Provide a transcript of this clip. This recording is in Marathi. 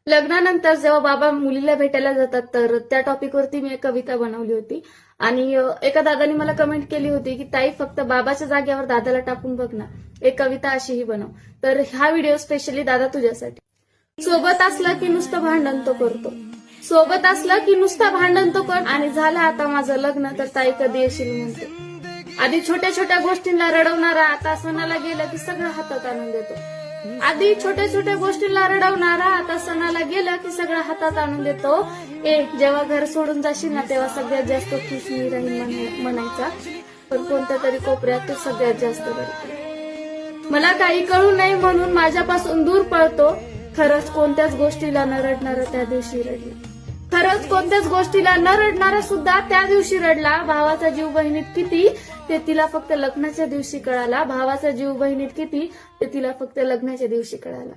लग्नानंतर जेव्हा बाबा मुलीला भेटायला जातात तर त्या टॉपिकवरती मी एक कविता बनवली होती आणि एका दादाने मला कमेंट केली होती की ताई फक्त बाबाच्या जागेवर दादाला टाकून बघ ना, एक कविता अशीही बनव. तर हा व्हिडिओ स्पेशली दादा तुझ्यासाठी. सोबत असलं की नुसतं भांडण तो करतो, सोबत असलं की नुसतं भांडण तो करतो, आणि झालं आता माझं लग्न तर ताई कधी येशील म्हणतो. आधी छोट्या छोट्या गोष्टींना रडवणारा आता सणाला गेलं की सगळं हातात आणून देतो. आधी छोट्या छोट्या गोष्टींना रडवणारा आता सणाला गेलं की सगळं हातात आणून देतो. जेव्हा घर सोडून जाशील ना तेव्हा सगळ्यात जास्त खुश मी राहील म्हणायचा, पण कोणत्या तरी कोपऱ्यात तो सगळ्यात जास्त रडतो. मला काही कळू नये म्हणून माझ्यापासून दूर पळतो. खरंच कोणत्याच गोष्टीला न रडणारा त्या दिवशी रडला, खरंच कोणत्याच गोष्टीला न रडणारा सुद्धा त्या दिवशी रडला. भावाचा जीव बहिणीत किती ते तिला फक्त लग्नाच्या दिवशी कळाला. भावाचा जीव बहिणीत किती ते तिला फक्त लग्नाच्या दिवशी कळाला.